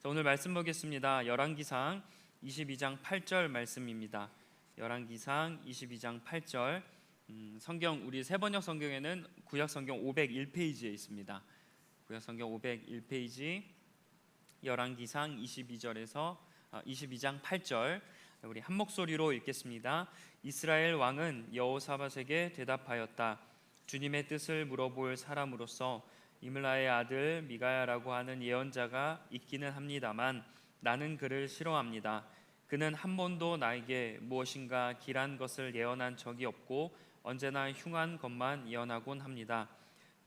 자, 오늘 말씀 보겠습니다. 열왕기상 22장 8절 말씀입니다. 열왕기상 22장 8절. 성경 우리 세번역 성경에는 구약 성경 501페이지에 있습니다. 구약 성경 501페이지 열왕기상 22장 8절. 우리 한 목소리로 읽겠습니다. 이스라엘 왕은 여호사밧에게 대답하였다. 주님의 뜻을 물어볼 사람으로서 이므라의 아들 미가야라고 하는 예언자가 있기는 합니다만 나는 그를 싫어합니다. 그는 한 번도 나에게 무엇인가 길한 것을 예언한 적이 없고 언제나 흉한 것만 예언하곤 합니다.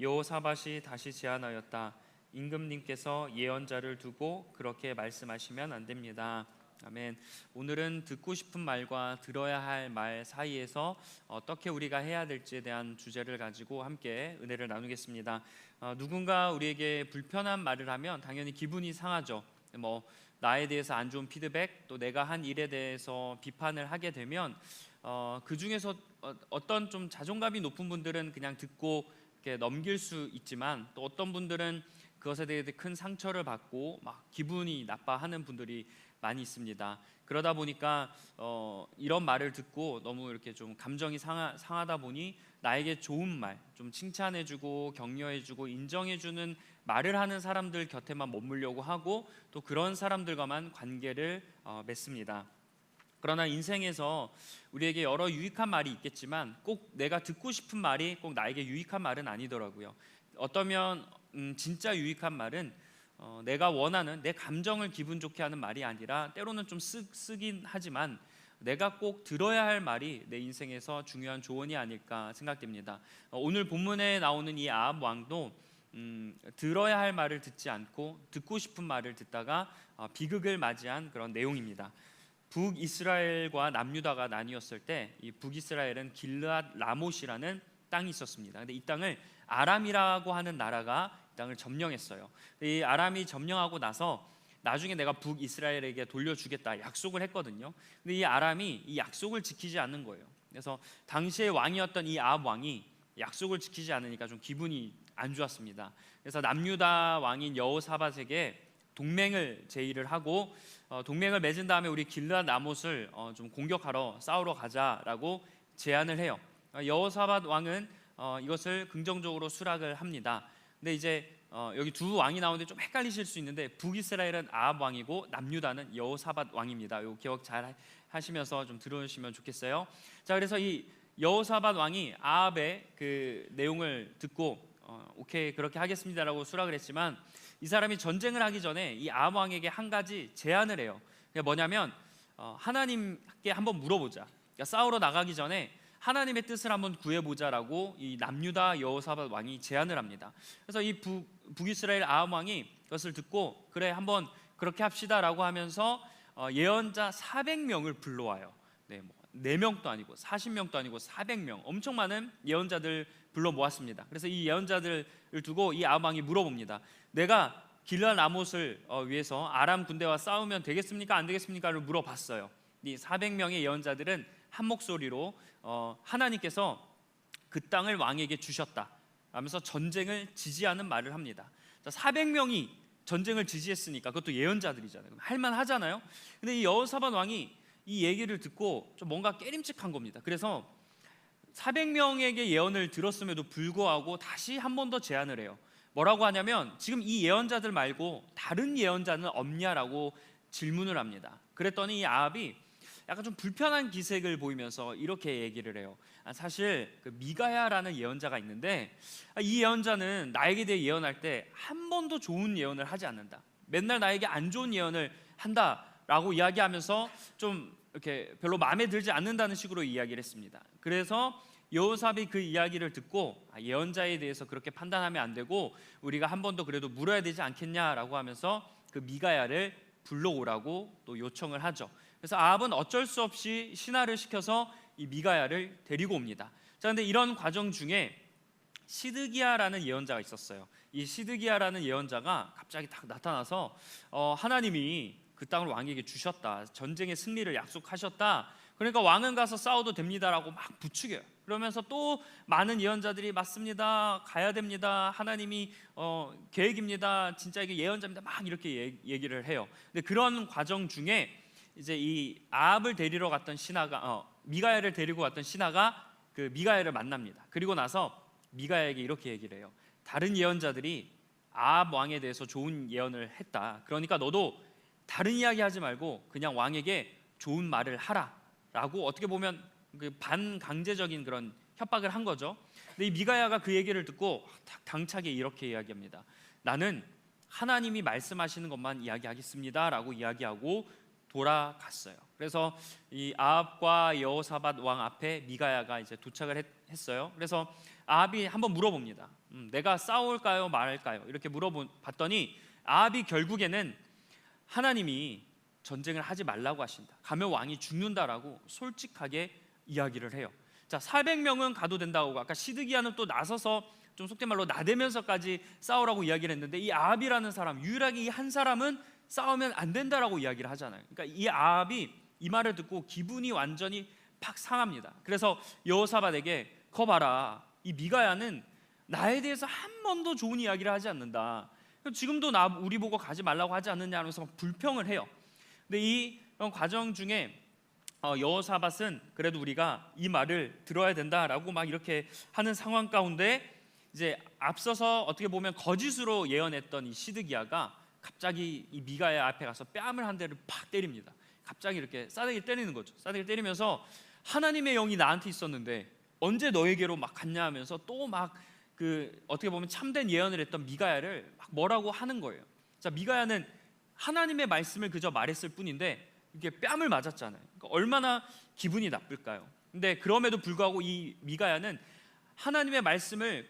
여호사밧이 다시 제안하였다. 임금님께서 예언자를 두고 그렇게 말씀하시면 안 됩니다. 아멘. 오늘은 듣고 싶은 말과 들어야 할 말 사이에서 어떻게 우리가 해야 될지에 대한 주제를 가지고 함께 은혜를 나누겠습니다. 누군가 우리에게 불편한 말을 하면 당연히 기분이 상하죠. 나에 대해서 안 좋은 피드백, 또 내가 한 일에 대해서 비판을 하게 되면 그 중에서 어떤 좀 자존감이 높은 분들은 그냥 듣고 이렇게 넘길 수 있지만, 또 어떤 분들은 그것에 대해 큰 상처를 받고 막 기분이 나빠하는 분들이 많이 있습니다. 그러다 보니까 이런 말을 듣고 너무 이렇게 좀 감정이 상하다 보니 나에게 좋은 말, 좀 칭찬해주고 격려해주고 인정해주는 말을 하는 사람들 곁에만 머물려고 하고, 또 그런 사람들과만 관계를 맺습니다. 그러나 인생에서 우리에게 여러 유익한 말이 있겠지만 꼭 내가 듣고 싶은 말이 꼭 나에게 유익한 말은 아니더라고요. 어떠면 진짜 유익한 말은 내가 원하는 내 감정을 기분 좋게 하는 말이 아니라 때로는 좀 쓰긴 하지만 내가 꼭 들어야 할 말이 내 인생에서 중요한 조언이 아닐까 생각됩니다. 오늘 본문에 나오는 이 아합 왕도 들어야 할 말을 듣지 않고 듣고 싶은 말을 듣다가 비극을 맞이한 그런 내용입니다. 북이스라엘과 남유다가 나뉘었을 때 이 북이스라엘은 길르앗 라못이라는 땅이 있었습니다. 근데 이 땅을 아람이라고 하는 나라가 이 땅을 점령했어요. 이 아람이 점령하고 나서 나중에 내가 북이스라엘에게 돌려주겠다 약속을 했거든요. 근데 이 아람이 이 약속을 지키지 않는 거예요. 그래서 당시의 왕이었던 이 아합 왕이 약속을 지키지 않으니까 좀 기분이 안 좋았습니다. 그래서 남유다 왕인 여호사밧에게 동맹을 제의를 하고 동맹을 맺은 다음에 우리 길르앗 라못을 좀 공격하러 싸우러 가자라고 제안을 해요. 여호사밧 왕은 이것을 긍정적으로 수락을 합니다. 근데 이제 여기 두 왕이 나오는데 좀 헷갈리실 수 있는데 북이스라엘은 아합 왕이고 남유다는 여호사밧 왕입니다. 이거 기억 잘 하시면서 좀 들으시면 좋겠어요. 자, 그래서 이 여호사밧 왕이 아합의 그 내용을 듣고 오케이 그렇게 하겠습니다라고 수락을 했지만, 이 사람이 전쟁을 하기 전에 이 아합 왕에게 한 가지 제안을 해요. 그게 뭐냐면 하나님께 한번 물어보자. 그러니까 싸우러 나가기 전에 하나님의 뜻을 한번 구해보자라고 이 남유다 여호사밧 왕이 제안을 합니다. 그래서 이 북이스라엘 아합 왕이 그것을 듣고 그래 한번 그렇게 합시다라고 하면서 예언자 400명을 불러와요. 4명도 아니고 40명도 아니고 400명, 엄청 많은 예언자들 불러 모았습니다. 그래서 이 예언자들을 두고 이 아합 왕이 물어봅니다. 내가 길르앗 라못을 위해서 아람 군대와 싸우면 되겠습니까? 안 되겠습니까?를 물어봤어요. 이 400명의 예언자들은 한 목소리로 하나님께서 그 땅을 왕에게 주셨다 하면서 전쟁을 지지하는 말을 합니다. 400명이 전쟁을 지지했으니까 그것도 예언자들이잖아요. 할만하잖아요. 근데 이 여호사밧 왕이 이 얘기를 듣고 좀 뭔가 깨림칙한 겁니다. 그래서 400명에게 예언을 들었음에도 불구하고 다시 한 번 더 제안을 해요. 뭐라고 하냐면 지금 이 예언자들 말고 다른 예언자는 없냐라고 질문을 합니다. 그랬더니 이 아합이 약간 좀 불편한 기색을 보이면서 이렇게 얘기를 해요. 사실 그 미가야라는 예언자가 있는데 이 예언자는 나에게 대해 예언할 때 한 번도 좋은 예언을 하지 않는다. 맨날 나에게 안 좋은 예언을 한다라고 이야기하면서 좀 이렇게 별로 마음에 들지 않는다는 식으로 이야기를 했습니다. 그래서 여호사밧이 그 이야기를 듣고 예언자에 대해서 그렇게 판단하면 안 되고 우리가 한 번 더 그래도 물어야 되지 않겠냐라고 하면서 그 미가야를 불러오라고 또 요청을 하죠. 그래서 아합은 어쩔 수 없이 신하를 시켜서 이 미가야를 데리고 옵니다. 자, 근데 이런 과정 중에 시드기야라는 예언자가 있었어요. 이 시드기야라는 예언자가 갑자기 딱 나타나서 하나님이 그 땅을 왕에게 주셨다, 전쟁의 승리를 약속하셨다, 그러니까 왕은 가서 싸워도 됩니다라고 막 부추겨요. 그러면서 또 많은 예언자들이 맞습니다, 가야 됩니다, 하나님이 계획입니다, 진짜 이게 예언자입니다, 막 이렇게 얘기를 해요. 근데 그런 과정 중에 이제 이 아합을 데리러 갔던 신하가 미가야를 데리고 갔던 신하가 그 미가야를 만납니다. 그리고 나서 미가야에게 이렇게 얘기를 해요. 다른 예언자들이 아합 왕에 대해서 좋은 예언을 했다. 그러니까 너도 다른 이야기 하지 말고 그냥 왕에게 좋은 말을 하라라고 어떻게 보면 그 반강제적인 그런 협박을 한 거죠. 근데 이 미가야가 그 얘기를 듣고 당차게 이렇게 이야기합니다. 나는 하나님이 말씀하시는 것만 이야기하겠습니다라고 이야기하고 돌아갔어요. 그래서 이 아합과 여호사밧 왕 앞에 미가야가 이제 도착을 했어요. 그래서 아합이 한번 물어봅니다. 내가 싸울까요 말할까요? 이렇게 물어봤더니 아합이 결국에는 하나님이 전쟁을 하지 말라고 하신다, 가면 왕이 죽는다라고 솔직하게 이야기를 해요. 자, 400명은 가도 된다고 하고, 아까 시드기야는 또 나서서 좀 속된 말로 나대면서까지 싸우라고 이야기를 했는데, 이 아합이라는 사람, 유일하게 이 한 사람은 싸우면 안 된다라고 이야기를 하잖아요. 그러니까 이 아합이 이 말을 듣고 기분이 완전히 팍 상합니다. 그래서 여호사밧에게 거 봐라, 이 미가야는 나에 대해서 한 번도 좋은 이야기를 하지 않는다, 지금도 우리 보고 가지 말라고 하지 않느냐 하면서 불평을 해요. 근데 이 과정 중에 여호사밧은 그래도 우리가 이 말을 들어야 된다라고 막 이렇게 하는 상황 가운데 이제 앞서서 어떻게 보면 거짓으로 예언했던 이 시드기야가 갑자기 이 미가야 앞에 가서 뺨을 한 대를 팍 때립니다. 갑자기 이렇게 싸대기 때리는 거죠. 싸대기 때리면서 하나님의 영이 나한테 있었는데 언제 너에게로 막 갔냐 하면서 또 막 그 어떻게 보면 참된 예언을 했던 미가야를 막 뭐라고 하는 거예요. 자, 미가야는 하나님의 말씀을 그저 말했을 뿐인데 이게 뺨을 맞았잖아요. 그러니까 얼마나 기분이 나쁠까요? 근데 그럼에도 불구하고 이 미가야는 하나님의 말씀을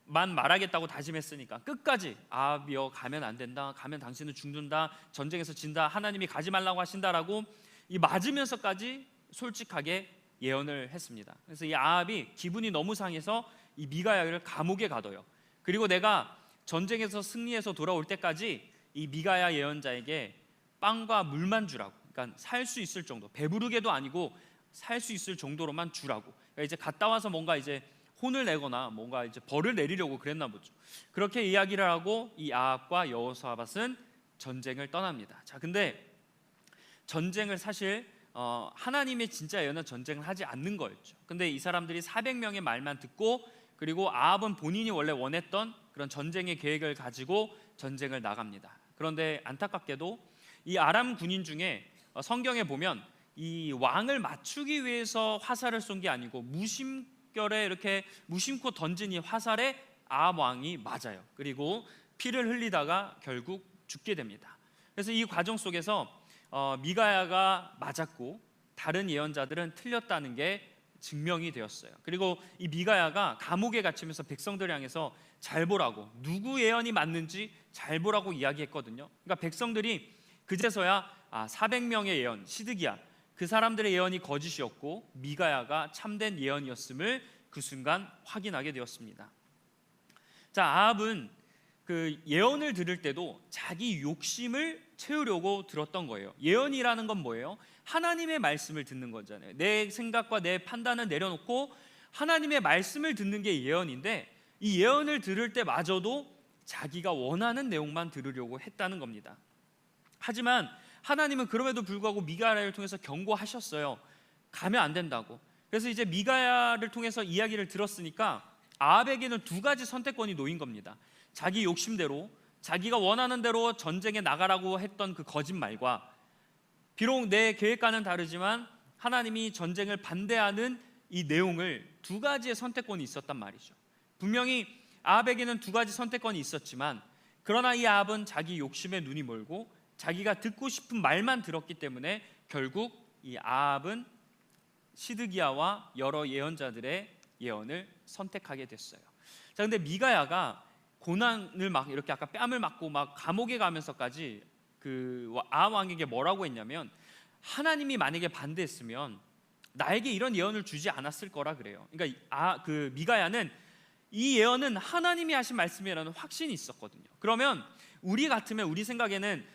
말하겠다고 다짐했으니까 끝까지 아합이여 가면 안 된다, 가면 당신은 죽는다, 전쟁에서 진다, 하나님이 가지 말라고 하신다라고 이 맞으면서까지 솔직하게 예언을 했습니다. 그래서 이 아합이 기분이 너무 상해서 이 미가야를 감옥에 가둬요. 그리고 내가 전쟁에서 승리해서 돌아올 때까지 이 미가야 예언자에게 빵과 물만 주라고, 그러니까 살 수 있을 정도, 배부르게도 아니고 살 수 있을 정도로만 주라고. 그러니까 이제 갔다 와서 뭔가 이제 혼을 내거나 뭔가 이제 벌을 내리려고 그랬나 보죠. 그렇게 이야기를 하고 이 아합과 여호사밧은 전쟁을 떠납니다. 자, 근데 전쟁을 사실 하나님의 진짜 예언은 전쟁을 하지 않는 거였죠. 근데 이 사람들이 400명의 말만 듣고, 그리고 아합은 본인이 원래 원했던 그런 전쟁의 계획을 가지고 전쟁을 나갑니다. 그런데 안타깝게도 이 아람 군인 중에 성경에 보면 이 왕을 맞추기 위해서 화살을 쏜 게 아니고 무심결에 이렇게 무심코 던진 이 화살에 아합 왕이 맞아요. 그리고 피를 흘리다가 결국 죽게 됩니다. 그래서 이 과정 속에서 미가야가 맞았고 다른 예언자들은 틀렸다는 게 증명이 되었어요. 그리고 이 미가야가 감옥에 갇히면서 백성들 향해서 잘 보라고, 누구 예언이 맞는지 잘 보라고 이야기했거든요. 그러니까 백성들이 그제서야 400명의 예언, 시드기야, 그 사람들의 예언이 거짓이었고 미가야가 참된 예언이었음을 그 순간 확인하게 되었습니다. 자, 아합은 그 예언을 들을 때도 자기 욕심을 채우려고 들었던 거예요. 예언이라는 건 뭐예요? 하나님의 말씀을 듣는 거잖아요. 내 생각과 내 판단을 내려놓고 하나님의 말씀을 듣는 게 예언인데, 이 예언을 들을 때마저도 자기가 원하는 내용만 들으려고 했다는 겁니다. 하지만 하나님은 그럼에도 불구하고 미가야를 통해서 경고하셨어요. 가면 안 된다고. 그래서 이제 미가야를 통해서 이야기를 들었으니까 아합에게는 두 가지 선택권이 놓인 겁니다. 자기 욕심대로, 자기가 원하는 대로 전쟁에 나가라고 했던 그 거짓말과, 비록 내 계획과는 다르지만 하나님이 전쟁을 반대하는 이 내용을, 두 가지의 선택권이 있었단 말이죠. 분명히 아합에게는 두 가지 선택권이 있었지만, 그러나 이 아합은 자기 욕심에 눈이 멀고 자기가 듣고 싶은 말만 들었기 때문에 결국 이 아합은 시드기야와 여러 예언자들의 예언을 선택하게 됐어요. 자, 근데 미가야가 고난을 막 이렇게 아까 뺨을 맞고 막 감옥에 가면서까지 그 아합 왕에게 뭐라고 했냐면, 하나님이 만약에 반대했으면 나에게 이런 예언을 주지 않았을 거라 그래요. 그러니까 그 미가야는 이 예언은 하나님이 하신 말씀이라는 확신이 있었거든요. 그러면 우리 같으면 우리 생각에는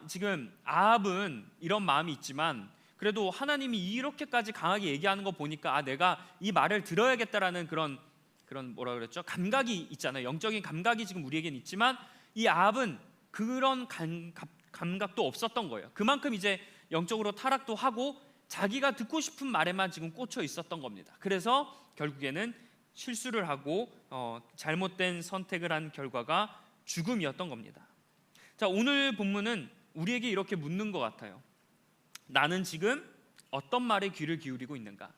지금 아합은 이런 마음이 있지만 그래도 하나님이 이렇게까지 강하게 얘기하는 거 보니까 내가 이 말을 들어야겠다라는 그런 뭐라 그랬죠? 감각이 있잖아요. 영적인 감각이 지금 우리에겐 있지만 이 아합은 그런 감각도 없었던 거예요. 그만큼 이제 영적으로 타락도 하고 자기가 듣고 싶은 말에만 지금 꽂혀 있었던 겁니다. 그래서 결국에는 실수를 하고 잘못된 선택을 한 결과가 죽음이었던 겁니다. 자, 오늘 본문은 우리에게 이렇게 묻는 것 같아요. 나는 지금 어떤 말에 귀를 기울이고 있는가?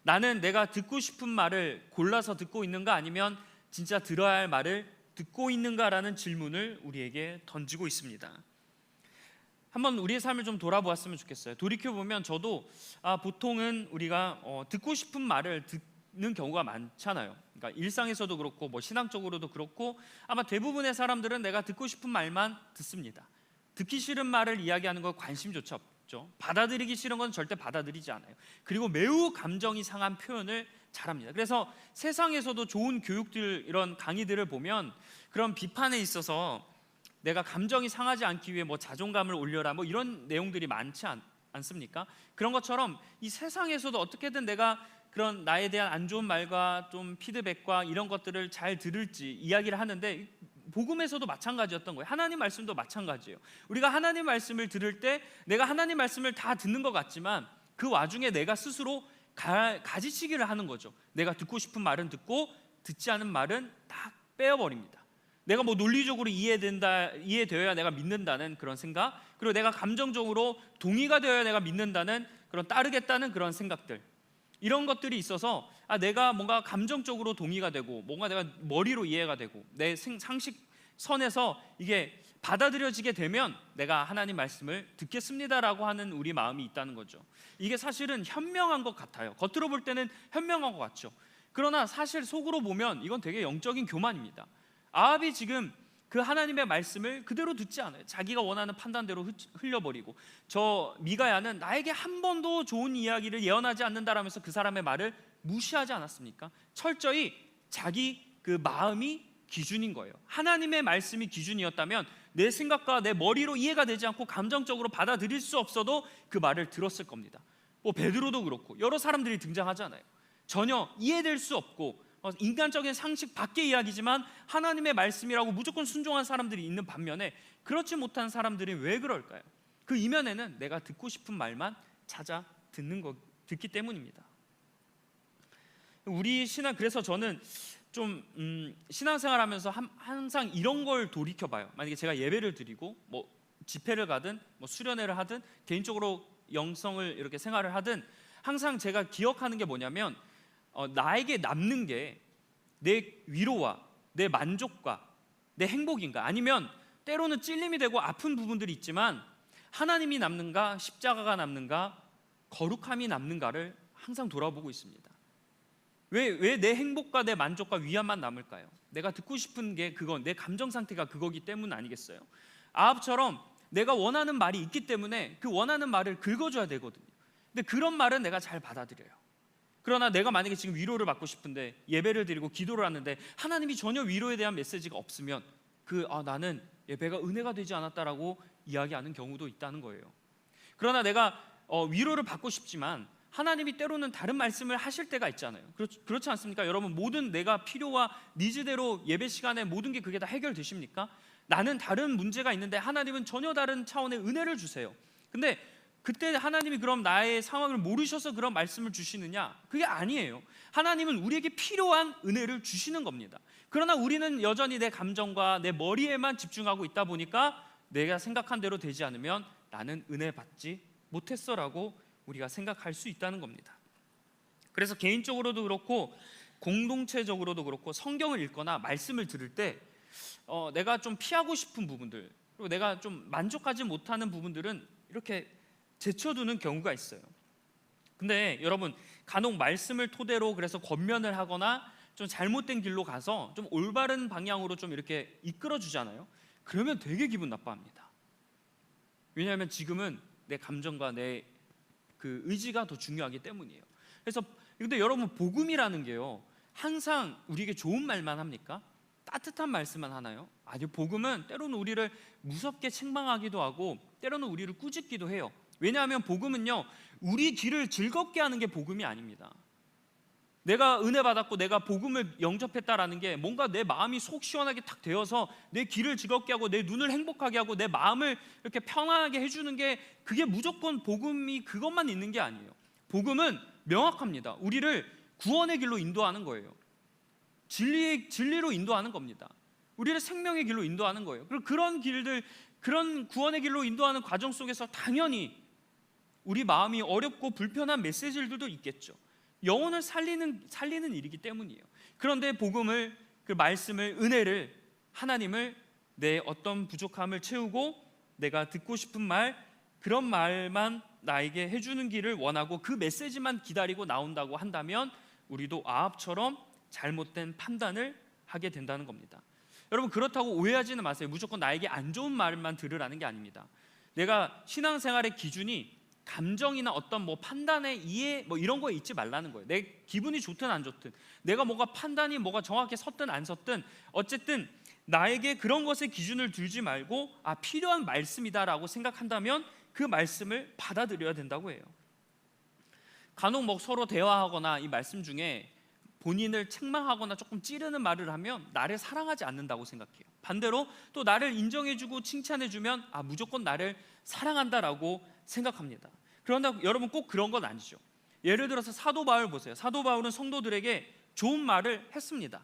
나는 내가 듣고 싶은 말을 골라서 듣고 있는가, 아니면 진짜 들어야 할 말을 듣고 있는가라는 질문을 우리에게 던지고 있습니다. 한번 우리의 삶을 좀 돌아보았으면 좋겠어요. 돌이켜보면 저도 보통은 우리가 듣고 싶은 말을 듣는 경우가 많잖아요. 그러니까 일상에서도 그렇고 뭐 신앙적으로도 그렇고 아마 대부분의 사람들은 내가 듣고 싶은 말만 듣습니다. 듣기 싫은 말을 이야기하는 거 관심조차 없죠. 받아들이기 싫은 건 절대 받아들이지 않아요. 그리고 매우 감정이 상한 표현을 잘합니다. 그래서 세상에서도 좋은 교육들, 이런 강의들을 보면 그런 비판에 있어서 내가 감정이 상하지 않기 위해 뭐 자존감을 올려라 뭐 이런 내용들이 많지 않습니까? 그런 것처럼 이 세상에서도 어떻게든 내가 그런 나에 대한 안 좋은 말과 좀 피드백과 이런 것들을 잘 들을지 이야기를 하는데, 복음에서도 마찬가지였던 거예요. 하나님 말씀도 마찬가지예요. 우리가 하나님 말씀을 들을 때 내가 하나님 말씀을 다 듣는 것 같지만 그 와중에 내가 스스로 가지치기를 하는 거죠. 내가 듣고 싶은 말은 듣고 듣지 않은 말은 다 빼어버립니다. 내가 뭐 논리적으로 이해되어야 내가 믿는다는 그런 생각, 그리고 내가 감정적으로 동의가 되어야 내가 믿는다는 그런 따르겠다는 그런 생각들, 이런 것들이 있어서 내가 뭔가 감정적으로 동의가 되고 뭔가 내가 머리로 이해가 되고 내 상식 선에서 이게 받아들여지게 되면 내가 하나님 말씀을 듣겠습니다라고 하는 우리 마음이 있다는 거죠. 이게 사실은 현명한 것 같아요. 겉으로 볼 때는 현명한 것 같죠. 그러나 사실 속으로 보면 이건 되게 영적인 교만입니다. 아합이 지금 그 하나님의 말씀을 그대로 듣지 않아요. 자기가 원하는 판단대로 흘려버리고, 저 미가야는 나에게 한 번도 좋은 이야기를 예언하지 않는다라면서 그 사람의 말을 무시하지 않았습니까? 철저히 자기 그 마음이 기준인 거예요. 하나님의 말씀이 기준이었다면 내 생각과 내 머리로 이해가 되지 않고 감정적으로 받아들일 수 없어도 그 말을 들었을 겁니다. 뭐 베드로도 그렇고 여러 사람들이 등장하잖아요. 전혀 이해될 수 없고 인간적인 상식 밖의 이야기지만 하나님의 말씀이라고 무조건 순종한 사람들이 있는 반면에 그렇지 못한 사람들이 왜 그럴까요? 그 이면에는 내가 듣고 싶은 말만 찾아 듣기 때문입니다. 우리 신앙, 그래서 저는 좀 신앙생활하면서 항상 이런 걸 돌이켜봐요. 만약에 제가 예배를 드리고 뭐 집회를 가든 뭐 수련회를 하든 개인적으로 영성을 이렇게 생활을 하든 항상 제가 기억하는 게 뭐냐면 나에게 남는 게 내 위로와 내 만족과 내 행복인가, 아니면 때로는 찔림이 되고 아픈 부분들이 있지만 하나님이 남는가, 십자가가 남는가, 거룩함이 남는가를 항상 돌아보고 있습니다. 왜 내 행복과 내 만족과 위안만 남을까요? 내가 듣고 싶은 게 그건 내 감정 상태가 그거기 때문 아니겠어요? 아합처럼 내가 원하는 말이 있기 때문에 그 원하는 말을 긁어줘야 되거든요. 근데 그런 말은 내가 잘 받아들여요. 그러나 내가 만약에 지금 위로를 받고 싶은데 예배를 드리고 기도를 하는데 하나님이 전혀 위로에 대한 메시지가 없으면 나는 예배가 은혜가 되지 않았다라고 이야기하는 경우도 있다는 거예요. 그러나 내가 위로를 받고 싶지만 하나님이 때로는 다른 말씀을 하실 때가 있잖아요. 그렇지 않습니까? 여러분, 모든 내가 필요와 니즈대로 예배 시간에 모든 게 그게 다 해결되십니까? 나는 다른 문제가 있는데 하나님은 전혀 다른 차원의 은혜를 주세요. 근데 그때 하나님이 그럼 나의 상황을 모르셔서 그런 말씀을 주시느냐? 그게 아니에요. 하나님은 우리에게 필요한 은혜를 주시는 겁니다. 그러나 우리는 여전히 내 감정과 내 머리에만 집중하고 있다 보니까 내가 생각한 대로 되지 않으면 나는 은혜 받지 못했어라고 우리가 생각할 수 있다는 겁니다. 그래서 개인적으로도 그렇고 공동체적으로도 그렇고 성경을 읽거나 말씀을 들을 때 내가 좀 피하고 싶은 부분들, 그리고 내가 좀 만족하지 못하는 부분들은 이렇게 제쳐두는 경우가 있어요. 근데 여러분, 간혹 말씀을 토대로 그래서 권면을 하거나 좀 잘못된 길로 가서 좀 올바른 방향으로 좀 이렇게 이끌어 주잖아요. 그러면 되게 기분 나빠합니다. 왜냐하면 지금은 내 감정과 내 그 의지가 더 중요하기 때문이에요. 그래서 근데 여러분, 복음이라는 게요, 항상 우리에게 좋은 말만 합니까? 따뜻한 말씀만 하나요? 아니요. 복음은 때로는 우리를 무섭게 책망하기도 하고 때로는 우리를 꾸짖기도 해요. 왜냐하면 복음은요, 우리 귀를 즐겁게 하는 게 복음이 아닙니다. 내가 은혜 받았고 내가 복음을 영접했다라는 게 뭔가 내 마음이 속 시원하게 탁 되어서 내 귀를 즐겁게 하고 내 눈을 행복하게 하고 내 마음을 이렇게 편안하게 해주는 게, 그게 무조건 복음이 그것만 있는 게 아니에요. 복음은 명확합니다. 우리를 구원의 길로 인도하는 거예요. 진리로 인도하는 겁니다. 우리를 생명의 길로 인도하는 거예요. 그리고 그런 길들, 그런 구원의 길로 인도하는 과정 속에서 당연히 우리 마음이 어렵고 불편한 메시지들도 있겠죠. 영혼을 살리는 일이기 때문이에요. 그런데 복음을, 그 말씀을, 은혜를, 하나님을 내 어떤 부족함을 채우고 내가 듣고 싶은 말, 그런 말만 나에게 해주는 길을 원하고 그 메시지만 기다리고 나온다고 한다면 우리도 아합처럼 잘못된 판단을 하게 된다는 겁니다. 여러분, 그렇다고 오해하지는 마세요. 무조건 나에게 안 좋은 말만 들으라는 게 아닙니다. 내가 신앙생활의 기준이 감정이나 어떤 판단의 이해 이런 거에 있지 말라는 거예요. 내 기분이 좋든 안 좋든, 내가 판단이 정확히 섰든 안 섰든, 어쨌든 나에게 그런 것에 기준을 두지 말고 필요한 말씀이다라고 생각한다면 그 말씀을 받아들여야 된다고 해요. 간혹 서로 대화하거나 이 말씀 중에 본인을 책망하거나 조금 찌르는 말을 하면 나를 사랑하지 않는다고 생각해요. 반대로 또 나를 인정해주고 칭찬해주면 무조건 나를 사랑한다라고 생각합니다. 그런데 여러분, 꼭 그런 건 아니죠. 예를 들어서 사도 바울 보세요. 사도 바울은 성도들에게 좋은 말을 했습니다.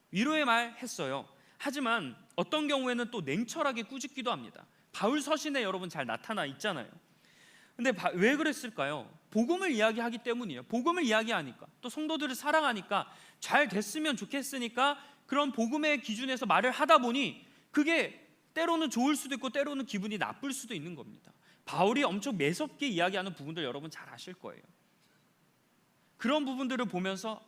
위로의 말 했어요. 하지만 어떤 경우에는 또 냉철하게 꾸짖기도 합니다. 바울 서신에 여러분 잘 나타나 있잖아요. 근데 왜 그랬을까요? 복음을 이야기하기 때문이에요. 복음을 이야기하니까, 또 성도들을 사랑하니까, 잘 됐으면 좋겠으니까 그런 복음의 기준에서 말을 하다 보니 그게 때로는 좋을 수도 있고 때로는 기분이 나쁠 수도 있는 겁니다. 바울이 엄청 매섭게 이야기하는 부분들 여러분 잘 아실 거예요. 그런 부분들을 보면서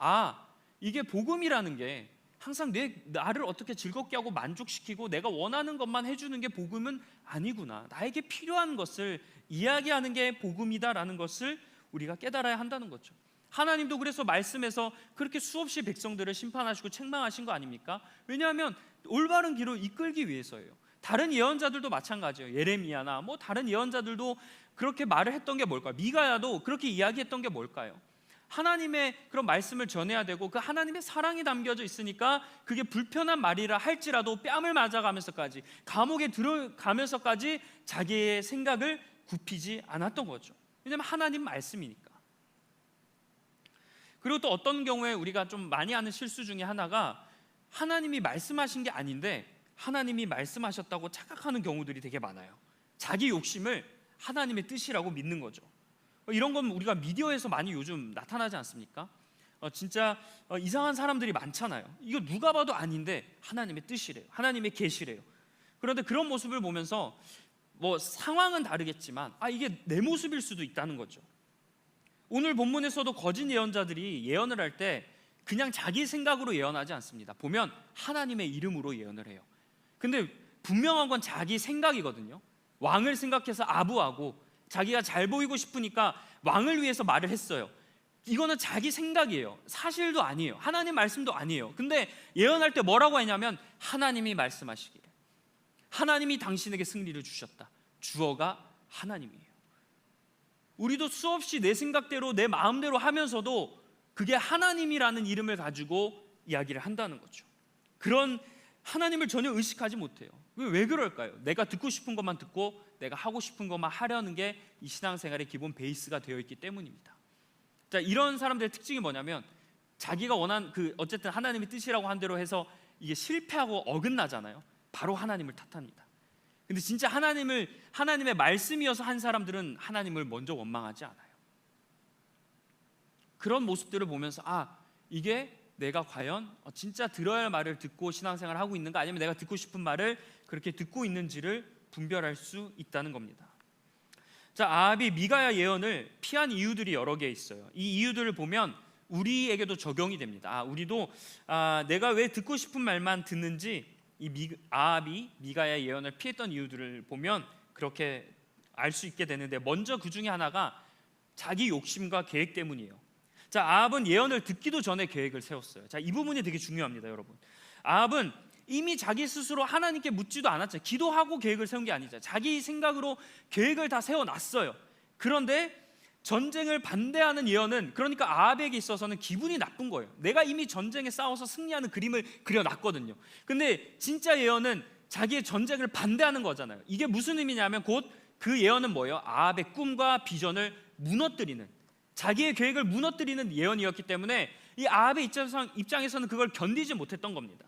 이게 복음이라는 게 항상 나를 어떻게 즐겁게 하고 만족시키고 내가 원하는 것만 해주는 게 복음은 아니구나, 나에게 필요한 것을 이야기하는 게 복음이다라는 것을 우리가 깨달아야 한다는 거죠. 하나님도 그래서 말씀에서 그렇게 수없이 백성들을 심판하시고 책망하신 거 아닙니까? 왜냐하면 올바른 길로 이끌기 위해서예요. 다른 예언자들도 마찬가지예요. 예레미야나 다른 예언자들도 그렇게 말을 했던 게 뭘까요? 미가야도 그렇게 이야기했던 게 뭘까요? 하나님의 그런 말씀을 전해야 되고 그 하나님의 사랑이 담겨져 있으니까 그게 불편한 말이라 할지라도 뺨을 맞아가면서까지, 감옥에 들어가면서까지 자기의 생각을 굽히지 않았던 거죠. 왜냐하면 하나님 말씀이니까. 그리고 또 어떤 경우에 우리가 좀 많이 하는 실수 중에 하나가, 하나님이 말씀하신 게 아닌데 하나님이 말씀하셨다고 착각하는 경우들이 되게 많아요. 자기 욕심을 하나님의 뜻이라고 믿는 거죠. 이런 건 우리가 미디어에서 많이 요즘 나타나지 않습니까? 진짜 이상한 사람들이 많잖아요. 이거 누가 봐도 아닌데 하나님의 뜻이래요, 하나님의 계시래요. 그런데 그런 모습을 보면서 상황은 다르겠지만 이게 내 모습일 수도 있다는 거죠. 오늘 본문에서도 거짓 예언자들이 예언을 할 때 그냥 자기 생각으로 예언하지 않습니다. 보면 하나님의 이름으로 예언을 해요. 근데 분명한 건 자기 생각이거든요. 왕을 생각해서 아부하고 자기가 잘 보이고 싶으니까 왕을 위해서 말을 했어요. 이거는 자기 생각이에요. 사실도 아니에요. 하나님 말씀도 아니에요. 근데 예언할 때 뭐라고 했냐면 하나님이 말씀하시기를, 하나님이 당신에게 승리를 주셨다. 주어가 하나님이에요. 우리도 수없이 내 생각대로 내 마음대로 하면서도 그게 하나님이라는 이름을 가지고 이야기를 한다는 거죠. 그런 하나님을 전혀 의식하지 못해요. 왜 그럴까요? 내가 듣고 싶은 것만 듣고 내가 하고 싶은 것만 하려는 게 이 신앙생활의 기본 베이스가 되어 있기 때문입니다. 자, 이런 사람들의 특징이 뭐냐면 자기가 원한 어쨌든 하나님의 뜻이라고 한 대로 해서 이게 실패하고 어긋나잖아요. 바로 하나님을 탓합니다. 근데 진짜 하나님의 말씀이어서 한 사람들은 하나님을 먼저 원망하지 않아요. 그런 모습들을 보면서 이게 내가 과연 진짜 들어야 할 말을 듣고 신앙생활을 하고 있는가, 아니면 내가 듣고 싶은 말을 그렇게 듣고 있는지를 분별할 수 있다는 겁니다. 자, 아합이 미가야 예언을 피한 이유들이 여러 개 있어요. 이 이유들을 보면 우리에게도 적용이 됩니다. 우리도 내가 왜 듣고 싶은 말만 듣는지 아합이 미가야 예언을 피했던 이유들을 보면 그렇게 알 수 있게 되는데, 먼저 그 중에 하나가 자기 욕심과 계획 때문이에요. 자, 아합은 예언을 듣기도 전에 계획을 세웠어요. 자, 이 부분이 되게 중요합니다, 여러분. 아합은 이미 자기 스스로 하나님께 묻지도 않았죠. 기도하고 계획을 세운 게 아니죠. 자기 생각으로 계획을 다 세워놨어요. 그런데 전쟁을 반대하는 예언은, 그러니까 아합에게 있어서는 기분이 나쁜 거예요. 내가 이미 전쟁에 싸워서 승리하는 그림을 그려놨거든요. 근데 진짜 예언은 자기의 전쟁을 반대하는 거잖아요. 이게 무슨 의미냐면 곧 그 예언은 뭐예요? 아합의 꿈과 비전을 무너뜨리는, 자기의 계획을 무너뜨리는 예언이었기 때문에 이 아합의 입장에서는 그걸 견디지 못했던 겁니다.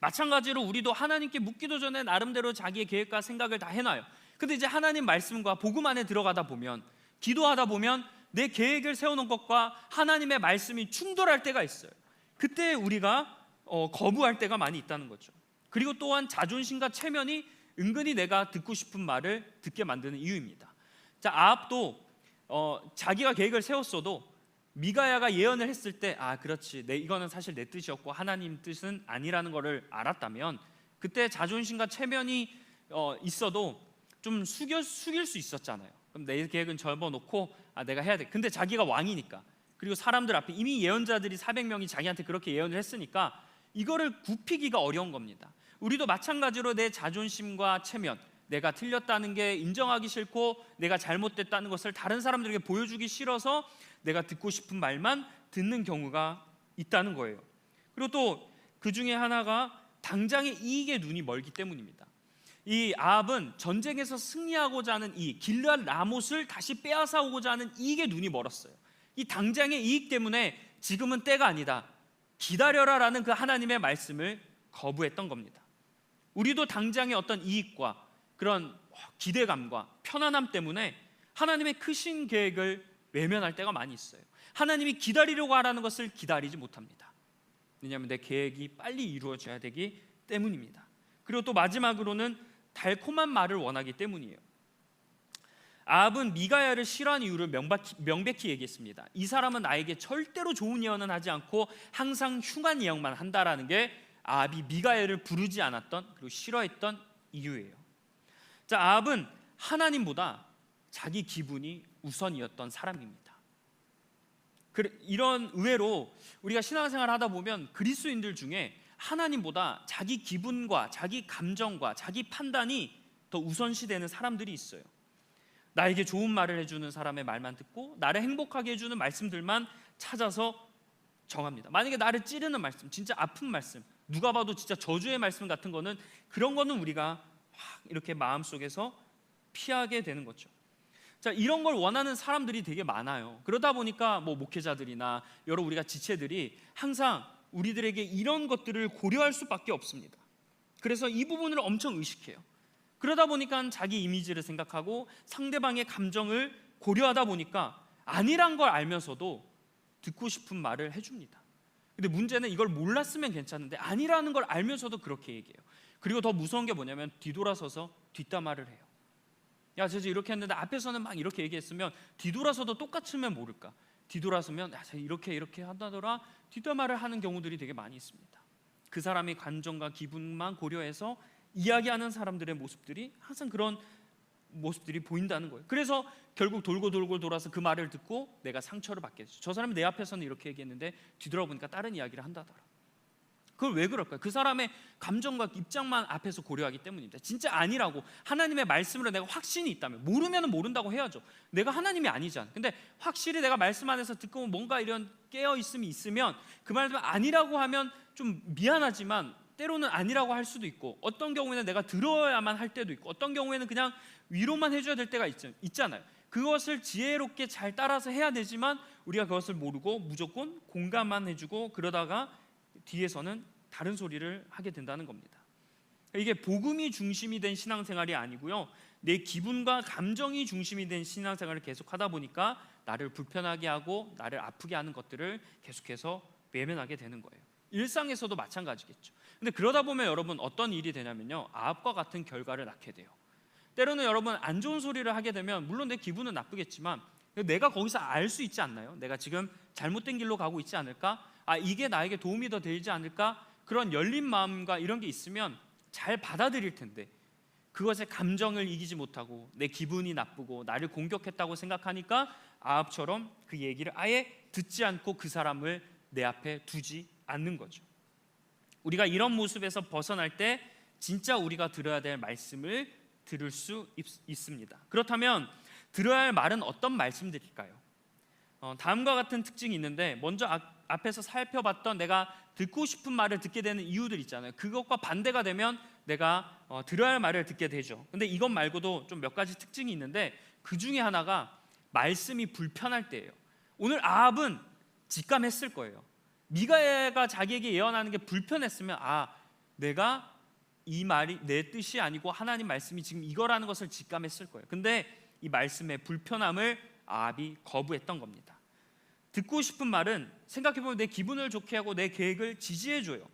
마찬가지로 우리도 하나님께 묻기도 전에 나름대로 자기의 계획과 생각을 다 해놔요. 근데 이제 하나님 말씀과 복음 안에 들어가다 보면, 기도하다 보면 내 계획을 세워놓은 것과 하나님의 말씀이 충돌할 때가 있어요. 그때 우리가 거부할 때가 많이 있다는 거죠. 그리고 또한 자존심과 체면이 은근히 내가 듣고 싶은 말을 듣게 만드는 이유입니다. 자, 아합도 자기가 계획을 세웠어도 미가야가 예언을 했을 때 그렇지, 이거는 사실 내 뜻이었고 하나님 뜻은 아니라는 것을 알았다면 그때 자존심과 체면이 있어도 좀 숙일 수 있었잖아요. 그럼 내 계획은 접어놓고 내가 해야 돼. 근데 자기가 왕이니까, 그리고 사람들 앞에 이미 예언자들이 400명이 자기한테 그렇게 예언을 했으니까 이거를 굽히기가 어려운 겁니다. 우리도 마찬가지로 내 자존심과 체면, 내가 틀렸다는 게 인정하기 싫고 내가 잘못됐다는 것을 다른 사람들에게 보여주기 싫어서 내가 듣고 싶은 말만 듣는 경우가 있다는 거예요. 그리고 또 그 중에 하나가 당장의 이익에 눈이 멀기 때문입니다. 이 아합은 전쟁에서 승리하고자 하는 이 길르앗 라못을 다시 빼앗아 오고자 하는 이익에 눈이 멀었어요. 이 당장의 이익 때문에 지금은 때가 아니다, 기다려라라는 그 하나님의 말씀을 거부했던 겁니다. 우리도 당장의 어떤 이익과 그런 기대감과 편안함 때문에 하나님의 크신 계획을 외면할 때가 많이 있어요. 하나님이 기다리려고 하라는 것을 기다리지 못합니다. 왜냐하면 내 계획이 빨리 이루어져야 되기 때문입니다. 그리고 또 마지막으로는 달콤한 말을 원하기 때문이에요. 아합은 미가야를 싫어하는 이유를 명백히 얘기했습니다. 이 사람은 나에게 절대로 좋은 예언은 하지 않고 항상 흉한 예언만 한다라는 게 아합이 미가야를 부르지 않았던, 그리고 싫어했던 이유예요. 자, 아합은 하나님보다 자기 기분이 우선이었던 사람입니다. 이런 의외로 우리가 신앙생활 하다 보면 그리스도인들 중에 하나님보다 자기 기분과 자기 감정과 자기 판단이 더 우선시되는 사람들이 있어요. 나에게 좋은 말을 해주는 사람의 말만 듣고 나를 행복하게 해주는 말씀들만 찾아서 정합니다. 만약에 나를 찌르는 말씀, 진짜 아픈 말씀, 누가 봐도 진짜 저주의 말씀 같은 거는, 그런 거는 우리가 이렇게 마음속에서 피하게 되는 거죠. 자, 이런 걸 원하는 사람들이 되게 많아요. 그러다 보니까 목회자들이나 여러 우리가 지체들이 항상 우리들에게 이런 것들을 고려할 수밖에 없습니다. 그래서 이 부분을 엄청 의식해요. 그러다 보니까 자기 이미지를 생각하고 상대방의 감정을 고려하다 보니까 아니란 걸 알면서도 듣고 싶은 말을 해줍니다. 근데 문제는 이걸 몰랐으면 괜찮은데 아니라는 걸 알면서도 그렇게 얘기해요. 그리고 더 무서운 게 뭐냐면 뒤돌아서서 뒷담화를 해요. 야, 쟤 이렇게 했는데 앞에서는 막 이렇게 얘기했으면 뒤돌아서도 똑같으면 모를까, 뒤돌아서면 야, 쟤 이렇게 한다더라, 뒷담화를 하는 경우들이 되게 많이 있습니다. 그 사람의 감정과 기분만 고려해서 이야기하는 사람들의 모습들이 항상 그런 모습들이 보인다는 거예요. 그래서 결국 돌고 돌아서 그 말을 듣고 내가 상처를 받게 되죠. 저 사람이 내 앞에서는 이렇게 얘기했는데 뒤돌아보니까 다른 이야기를 한다더라. 그걸 왜 그럴까요? 그 사람의 감정과 입장만 앞에서 고려하기 때문입니다. 진짜 아니라고 하나님의 말씀으로 내가 확신이 있다면, 모르면 모른다고 해야죠. 내가 하나님이 아니잖아. 근데 확실히 내가 말씀 안에서 듣고 뭔가 이런 깨어있음이 있으면 그 말을 아니라고 하면 좀 미안하지만 때로는 아니라고 할 수도 있고, 어떤 경우에는 내가 들어야만 할 때도 있고, 어떤 경우에는 그냥 위로만 해줘야 될 때가 있잖아요. 그것을 지혜롭게 잘 따라서 해야 되지만 우리가 그것을 모르고 무조건 공감만 해주고 그러다가 뒤에서는 다른 소리를 하게 된다는 겁니다. 이게 복음이 중심이 된 신앙생활이 아니고요, 내 기분과 감정이 중심이 된 신앙생활을 계속하다 보니까 나를 불편하게 하고 나를 아프게 하는 것들을 계속해서 외면하게 되는 거예요. 일상에서도 마찬가지겠죠. 근데 그러다 보면 여러분 어떤 일이 되냐면요, 아합과 같은 결과를 낳게 돼요. 때로는 여러분 안 좋은 소리를 하게 되면 물론 내 기분은 나쁘겠지만 내가 거기서 알 수 있지 않나요? 내가 지금 잘못된 길로 가고 있지 않을까? 이게 나에게 도움이 더 되지 않을까? 그런 열린 마음과 이런 게 있으면 잘 받아들일 텐데, 그것의 감정을 이기지 못하고 내 기분이 나쁘고 나를 공격했다고 생각하니까 아합처럼 그 얘기를 아예 듣지 않고 그 사람을 내 앞에 두지 않는 거죠. 우리가 이런 모습에서 벗어날 때 진짜 우리가 들어야 될 말씀을 들을 수 있습니다. 그렇다면 들어야 할 말은 어떤 말씀들일까요? 다음과 같은 특징이 있는데, 먼저 앞에서 살펴봤던 내가 듣고 싶은 말을 듣게 되는 이유들 있잖아요. 그것과 반대가 되면 내가 들어야 할 말을 듣게 되죠. 근데 이것 말고도 좀 몇 가지 특징이 있는데, 그 중에 하나가 말씀이 불편할 때예요. 오늘 아합은 직감했을 거예요. 미가야가 자기에게 예언하는 게 불편했으면, 내가 이 말이 내 뜻이 아니고 하나님 말씀이 지금 이거라는 것을 직감했을 거예요. 근데 이 말씀의 불편함을 아합이 거부했던 겁니다. 듣고 싶은 말은 생각해보면 내 기분을 좋게 하고 내 계획을 지지해줘요.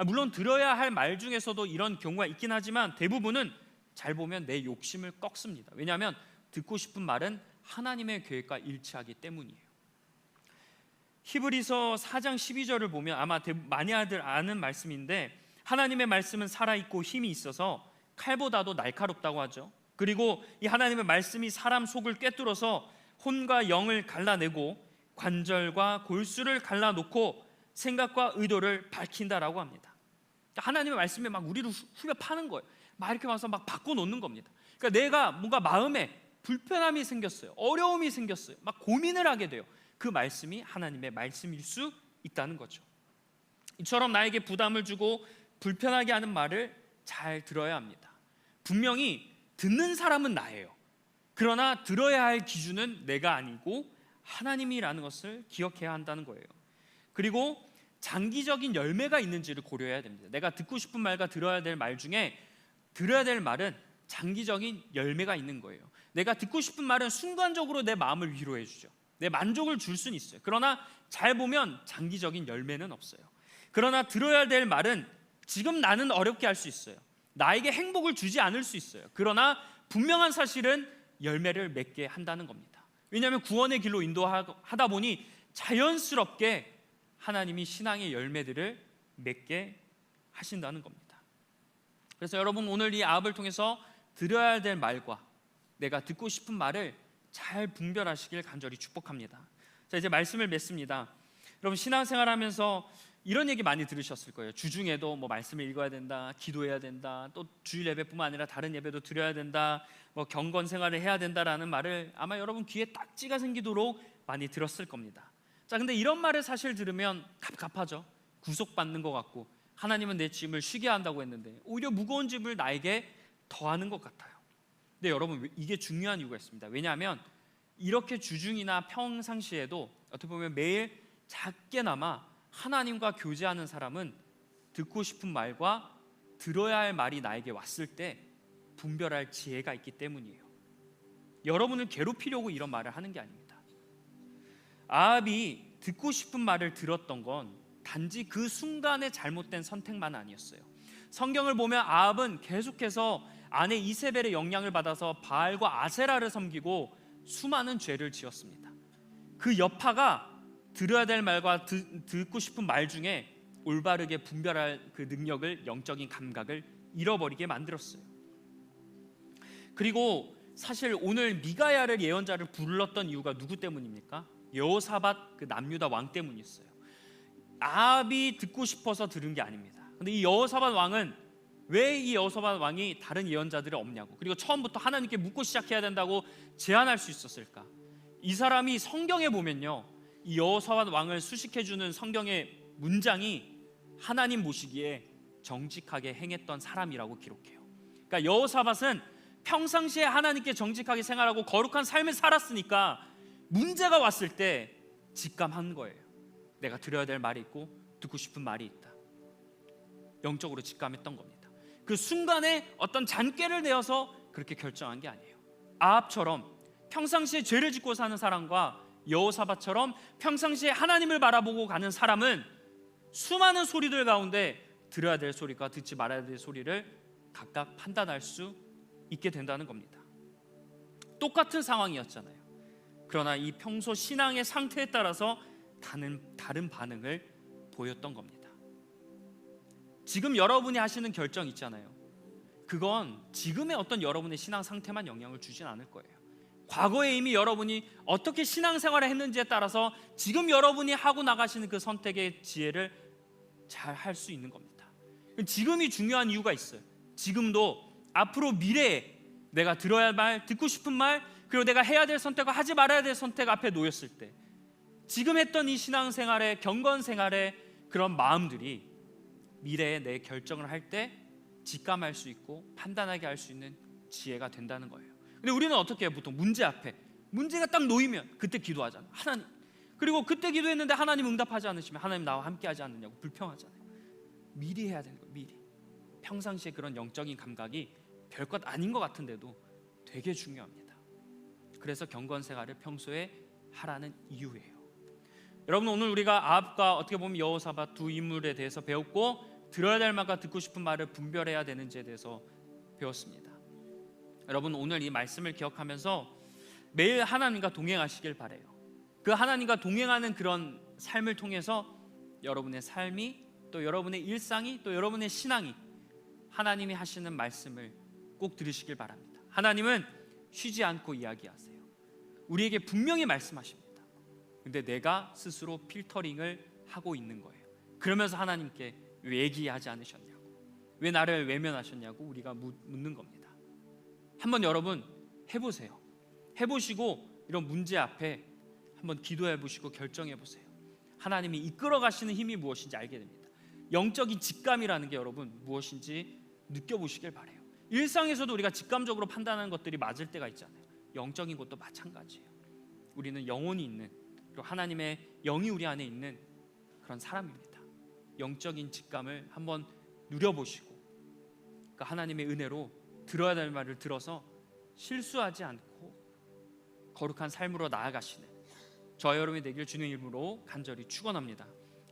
물론 들어야 할 말 중에서도 이런 경우가 있긴 하지만 대부분은 잘 보면 내 욕심을 꺾습니다. 왜냐하면 듣고 싶은 말은 하나님의 계획과 일치하기 때문이에요. 히브리서 4장 12절을 보면 아마 많이들 아는 말씀인데, 하나님의 말씀은 살아있고 힘이 있어서 칼보다도 날카롭다고 하죠. 그리고 이 하나님의 말씀이 사람 속을 꿰뚫어서 혼과 영을 갈라내고 관절과 골수를 갈라놓고 생각과 의도를 밝힌다라고 합니다. 하나님의 말씀에 막 우리를 후벼 파는 거예요. 막 이렇게 와서 막 바꿔놓는 겁니다. 그러니까 내가 뭔가 마음에 불편함이 생겼어요. 어려움이 생겼어요. 막 고민을 하게 돼요. 그 말씀이 하나님의 말씀일 수 있다는 거죠. 이처럼 나에게 부담을 주고 불편하게 하는 말을 잘 들어야 합니다. 분명히 듣는 사람은 나예요. 그러나 들어야 할 기준은 내가 아니고 하나님이라는 것을 기억해야 한다는 거예요. 그리고 장기적인 열매가 있는지를 고려해야 됩니다. 내가 듣고 싶은 말과 들어야 될 말 중에 들어야 될 말은 장기적인 열매가 있는 거예요. 내가 듣고 싶은 말은 순간적으로 내 마음을 위로해 주죠. 내 만족을 줄 수는 있어요. 그러나 잘 보면 장기적인 열매는 없어요. 그러나 들어야 될 말은 지금 나는 어렵게 할 수 있어요. 나에게 행복을 주지 않을 수 있어요. 그러나 분명한 사실은 열매를 맺게 한다는 겁니다. 왜냐하면 구원의 길로 인도하다 보니 자연스럽게 하나님이 신앙의 열매들을 맺게 하신다는 겁니다. 그래서 여러분, 오늘 이 아합을 통해서 들어야 될 말과 내가 듣고 싶은 말을 잘 분별하시길 간절히 축복합니다. 자, 이제 말씀을 맺습니다. 여러분, 신앙생활하면서 이런 얘기 많이 들으셨을 거예요. 주중에도 뭐 말씀을 읽어야 된다, 기도해야 된다, 또 주일 예배뿐만 아니라 다른 예배도 드려야 된다, 뭐 경건 생활을 해야 된다라는 말을 아마 여러분 귀에 딱지가 생기도록 많이 들었을 겁니다. 자, 근데 이런 말을 사실 들으면 갑갑하죠. 구속받는 것 같고, 하나님은 내 짐을 쉬게 한다고 했는데 오히려 무거운 짐을 나에게 더하는 것 같아요. 근데 여러분, 이게 중요한 이유가 있습니다. 왜냐하면 이렇게 주중이나 평상시에도 어떻게 보면 매일 작게나마 하나님과 교제하는 사람은 듣고 싶은 말과 들어야 할 말이 나에게 왔을 때 분별할 지혜가 있기 때문이에요. 여러분을 괴롭히려고 이런 말을 하는 게 아닙니다. 아합이 듣고 싶은 말을 들었던 건 단지 그 순간의 잘못된 선택만 아니었어요. 성경을 보면 아합은 계속해서 아내 이세벨의 영향을 받아서 바알과 아세라를 섬기고 수많은 죄를 지었습니다. 그 여파가 들어야 될 말과 듣고 싶은 말 중에 올바르게 분별할 그 능력을, 영적인 감각을 잃어버리게 만들었어요. 그리고 사실 오늘 미가야를 예언자를 불렀던 이유가 누구 때문입니까? 여호사밧 그 남유다 왕 때문이었어요. 아합이 듣고 싶어서 들은 게 아닙니다. 근데 이 여호사밧 왕은 왜 이 여호사밧 왕이 다른 예언자들이 없냐고, 그리고 처음부터 하나님께 묻고 시작해야 된다고 제안할 수 있었을까? 이 사람이 성경에 보면요, 이 여호사밧 왕을 수식해주는 성경의 문장이 하나님 보시기에 정직하게 행했던 사람이라고 기록해요. 그러니까 여호사밧은 평상시에 하나님께 정직하게 생활하고 거룩한 삶을 살았으니까 문제가 왔을 때 직감한 거예요. 내가 들어야 될 말이 있고 듣고 싶은 말이 있다. 영적으로 직감했던 겁니다. 그 순간에 어떤 잔꾀를 내어서 그렇게 결정한 게 아니에요. 아합처럼 평상시에 죄를 짓고 사는 사람과 여호사밧처럼 평상시에 하나님을 바라보고 가는 사람은 수많은 소리들 가운데 들어야 될 소리과 듣지 말아야 될 소리를 각각 판단할 수 있게 된다는 겁니다. 똑같은 상황이었잖아요. 그러나 이 평소 신앙의 상태에 따라서 다른 반응을 보였던 겁니다. 지금 여러분이 하시는 결정 있잖아요. 그건 지금의 어떤 여러분의 신앙 상태만 영향을 주진 않을 거예요. 과거에 이미 여러분이 어떻게 신앙생활을 했는지에 따라서 지금 여러분이 하고 나가시는 그 선택의 지혜를 잘 할 수 있는 겁니다. 지금이 중요한 이유가 있어요. 지금도 앞으로 미래에 내가 들어야 할 말, 듣고 싶은 말, 그리고 내가 해야 될 선택과 하지 말아야 될 선택 앞에 놓였을 때 지금 했던 이 신앙생활의 경건 생활의 그런 마음들이 미래에 내 결정을 할 때 직감할 수 있고 판단하게 할 수 있는 지혜가 된다는 거예요. 근데 우리는 어떻게 해요? 보통 문제 앞에 문제가 딱 놓이면 그때 기도하잖아요. 하나님, 그리고 그때 기도했는데 하나님 응답하지 않으시면 하나님 나와 함께 하지 않느냐고 불평하잖아요. 미리 해야 되는 거예요. 미리. 평상시에 그런 영적인 감각이 별것 아닌 것 같은데도 되게 중요합니다. 그래서 경건 생활을 평소에 하라는 이유예요. 여러분, 오늘 우리가 아합과 어떻게 보면 여호사밧 두 인물에 대해서 배웠고, 들어야 될 말과 듣고 싶은 말을 분별해야 되는지에 대해서 배웠습니다. 여러분, 오늘 이 말씀을 기억하면서 매일 하나님과 동행하시길 바라요. 그 하나님과 동행하는 그런 삶을 통해서 여러분의 삶이, 또 여러분의 일상이, 또 여러분의 신앙이 하나님이 하시는 말씀을 꼭 들으시길 바랍니다. 하나님은 쉬지 않고 이야기하세요. 우리에게 분명히 말씀하십니다. 근데 내가 스스로 필터링을 하고 있는 거예요. 그러면서 하나님께 왜 얘기하지 않으셨냐고, 왜 나를 외면하셨냐고 우리가 묻는 겁니다. 한번 여러분 해보세요. 해보시고 이런 문제 앞에 한번 기도해보시고 결정해보세요. 하나님이 이끌어 가시는 힘이 무엇인지 알게 됩니다. 영적인 직감이라는 게 여러분 무엇인지 느껴보시길 바라요. 일상에서도 우리가 직감적으로 판단하는 것들이 맞을 때가 있잖아요. 영적인 것도 마찬가지예요. 우리는 영혼이 있는, 그리고 하나님의 영이 우리 안에 있는 그런 사람입니다. 영적인 직감을 한번 누려보시고 그 하나님의 은혜로 들어야 될 말을 들어서 실수하지 않고 거룩한 삶으로 나아가시는 저와 여러분이 되길 주님의 이름으로 간절히 축원합니다.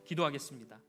기도하겠습니다.